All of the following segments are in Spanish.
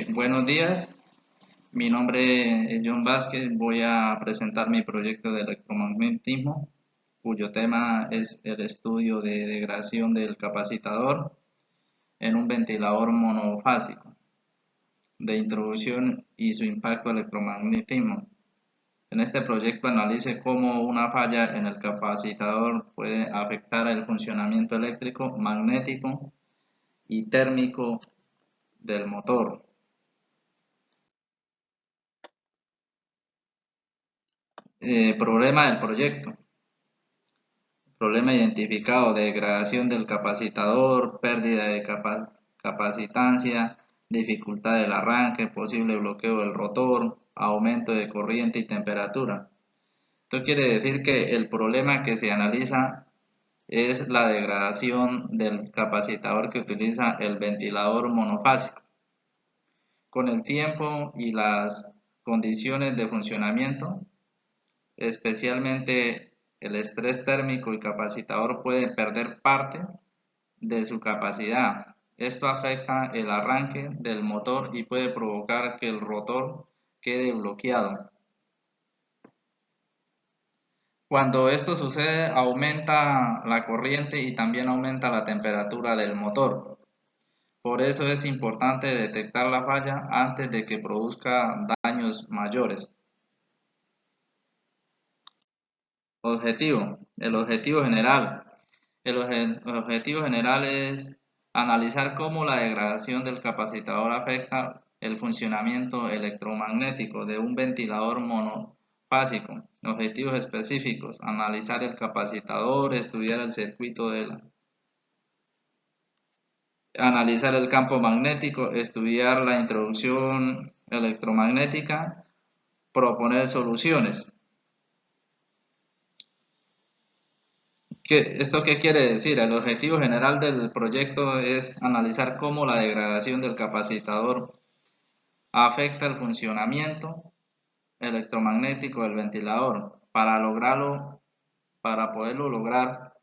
Buenos días, mi nombre es John Vázquez. Voy a presentar mi proyecto de electromagnetismo, cuyo tema es el estudio de degradación del capacitor en un ventilador monofásico de introducción y su impacto electromagnetismo. En este proyecto analice cómo una falla en el capacitor puede afectar el funcionamiento eléctrico, magnético y térmico del motor. Problema del proyecto. Problema identificado: degradación del capacitador, pérdida de capacitancia, dificultad del arranque, posible bloqueo del rotor, aumento de corriente y temperatura. Esto quiere decir que el problema que se analiza es la degradación del capacitador que utiliza el ventilador monofásico. Con el tiempo y las condiciones de funcionamiento, especialmente el estrés térmico y capacitador, puede perder parte de su capacidad. Esto afecta el arranque del motor y puede provocar que el rotor quede bloqueado. Cuando esto sucede, aumenta la corriente y también aumenta la temperatura del motor. Por eso es importante detectar la falla antes de que produzca daños mayores. Objetivo. El objetivo general. El objetivo general es analizar cómo la degradación del capacitador afecta el funcionamiento electromagnético de un ventilador monofásico. Objetivos específicos: analizar el capacitador, estudiar el circuito analizar el campo magnético, estudiar la introducción electromagnética, proponer soluciones. ¿Esto qué quiere decir? El objetivo general del proyecto es analizar cómo la degradación del capacitador afecta el funcionamiento electromagnético del ventilador. Para poderlo lograr,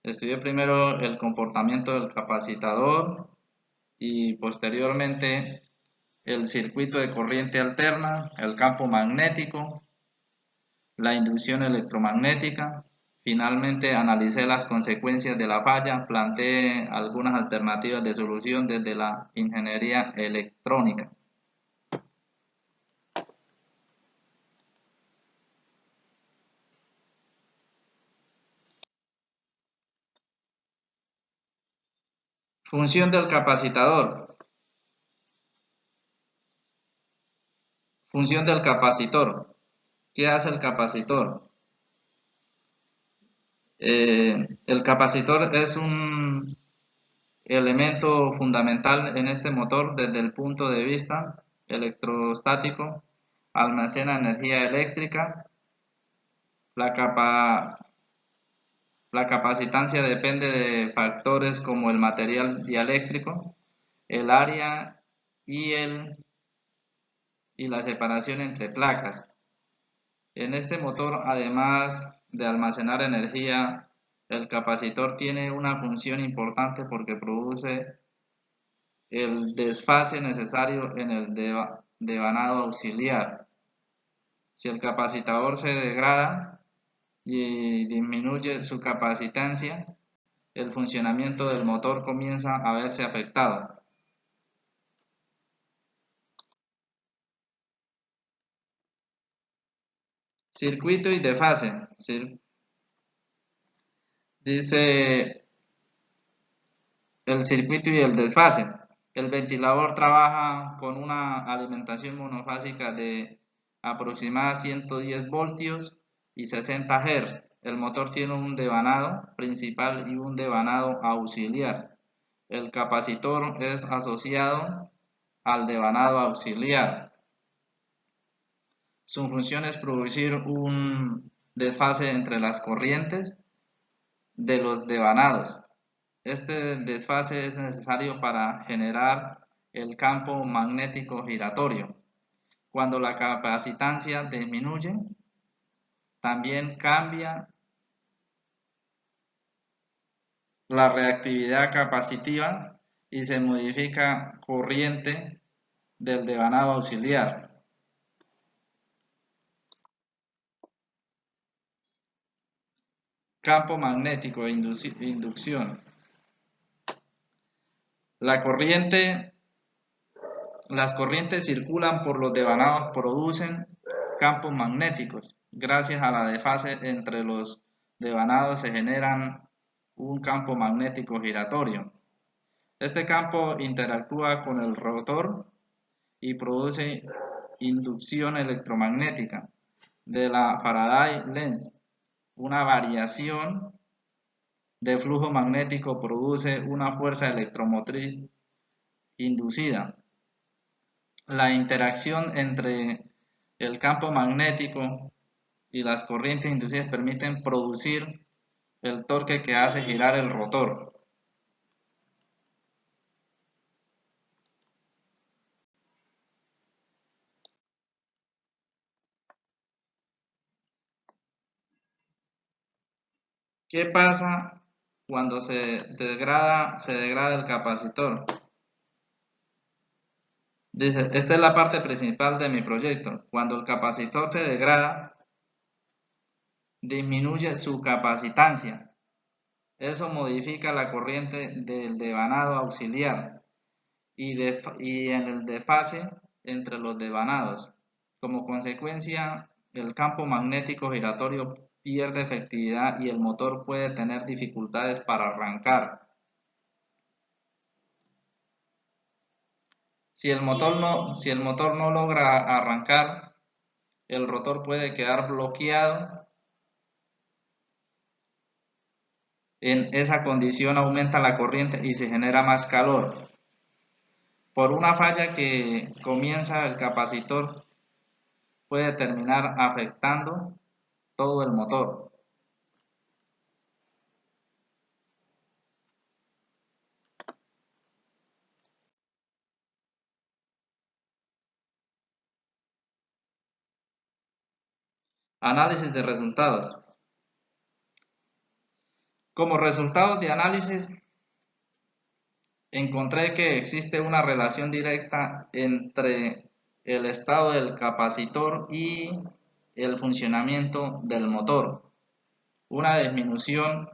estudié primero el comportamiento del capacitador y posteriormente el circuito de corriente alterna, el campo magnético, la inducción electromagnética. Finalmente analicé las consecuencias de la falla, planteé algunas alternativas de solución desde la ingeniería electrónica. Función del capacitador. Función del capacitor. ¿Qué hace el capacitor? El capacitor es un elemento fundamental en este motor desde el punto de vista electrostático. Almacena energía eléctrica. La, capa, la capacitancia depende de factores como el material dieléctrico, el área y, y la separación entre placas. En este motor, además de almacenar energía, el capacitor tiene una función importante porque produce el desfase necesario en el devanado auxiliar. Si el capacitador se degrada y disminuye su capacitancia, el funcionamiento del motor comienza a verse afectado. Circuito y desfase. Dice el circuito y el desfase. El ventilador trabaja con una alimentación monofásica de aproximadamente 110 voltios y 60 Hz. El motor tiene un devanado principal y un devanado auxiliar. El capacitor es asociado al devanado auxiliar. Su función es producir un desfase entre las corrientes de los devanados. Este desfase es necesario para generar el campo magnético giratorio. Cuando la capacitancia disminuye, también cambia la reactividad capacitiva y se modifica corriente del devanado auxiliar. Campo magnético e inducción. Las corrientes circulan por los devanados, producen campos magnéticos. Gracias a la desfase entre los devanados se generan un campo magnético giratorio. Este campo interactúa con el rotor y produce inducción electromagnética de la Faraday-Lenz. Una variación de flujo magnético produce una fuerza electromotriz inducida. La interacción entre el campo magnético y las corrientes inducidas permiten producir el torque que hace girar el rotor. ¿Qué pasa cuando se degrada el capacitor? Dice, esta es la parte principal de mi proyecto. Cuando el capacitor se degrada, disminuye su capacitancia. Eso modifica la corriente del devanado auxiliar y en el desfase entre los devanados. Como consecuencia, el campo magnético giratorio pierde efectividad y el motor puede tener dificultades para arrancar. Si el motor no logra arrancar, el rotor puede quedar bloqueado. En esa condición aumenta la corriente y se genera más calor. Por una falla que comienza el capacitor puede terminar afectando todo el motor. Análisis de resultados. Como resultado de análisis, encontré que existe una relación directa entre el estado del capacitor y el funcionamiento del motor. Una disminución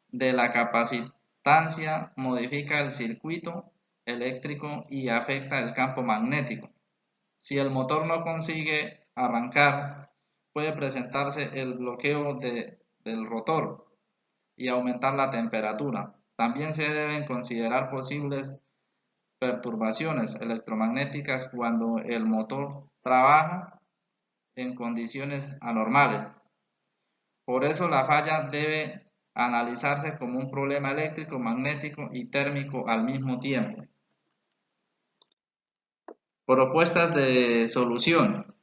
de la capacitancia modifica el circuito eléctrico y afecta el campo magnético. Si el motor no consigue arrancar, puede presentarse el bloqueo del rotor y aumentar la temperatura. También se deben considerar posibles perturbaciones electromagnéticas cuando el motor trabaja en condiciones anormales. Por eso la falla debe analizarse como un problema eléctrico, magnético y térmico al mismo tiempo. Propuestas de solución.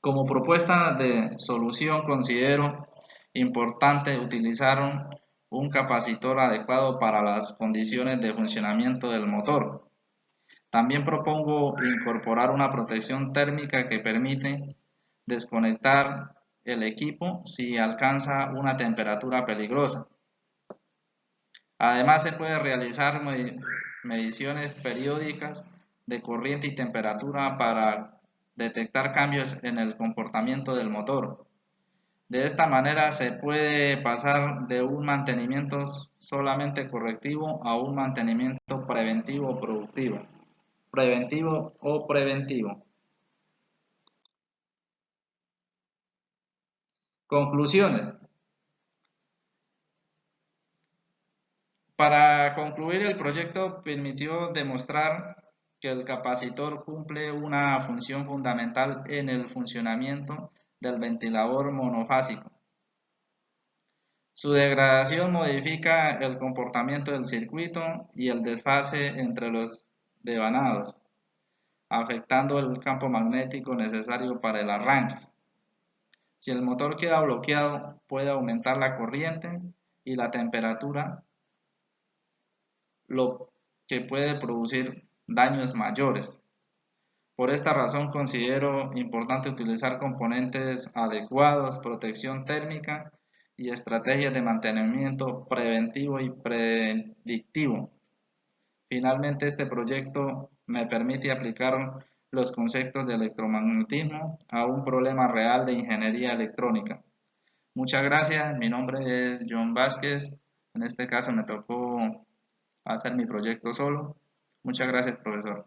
Como propuesta de solución considero importante utilizar un capacitor adecuado para las condiciones de funcionamiento del motor. También propongo incorporar una protección térmica que permite desconectar el equipo si alcanza una temperatura peligrosa. Además, se puede realizar mediciones periódicas de corriente y temperatura para detectar cambios en el comportamiento del motor. De esta manera se puede pasar de un mantenimiento solamente correctivo a un mantenimiento preventivo o productivo. Preventivo o preventivo. Conclusiones. Para concluir, el proyecto permitió demostrar que el capacitor cumple una función fundamental en el funcionamiento del ventilador monofásico. Su degradación modifica el comportamiento del circuito y el desfase entre los devanados, afectando el campo magnético necesario para el arranque. Si el motor queda bloqueado, puede aumentar la corriente y la temperatura, lo que puede producir daños mayores. Por esta razón considero importante utilizar componentes adecuados, protección térmica y estrategias de mantenimiento preventivo y predictivo. Finalmente, este proyecto me permite aplicar los conceptos de electromagnetismo a un problema real de ingeniería electrónica. Muchas gracias, mi nombre es John Vázquez. En este caso me tocó hacer mi proyecto solo. Muchas gracias, profesor.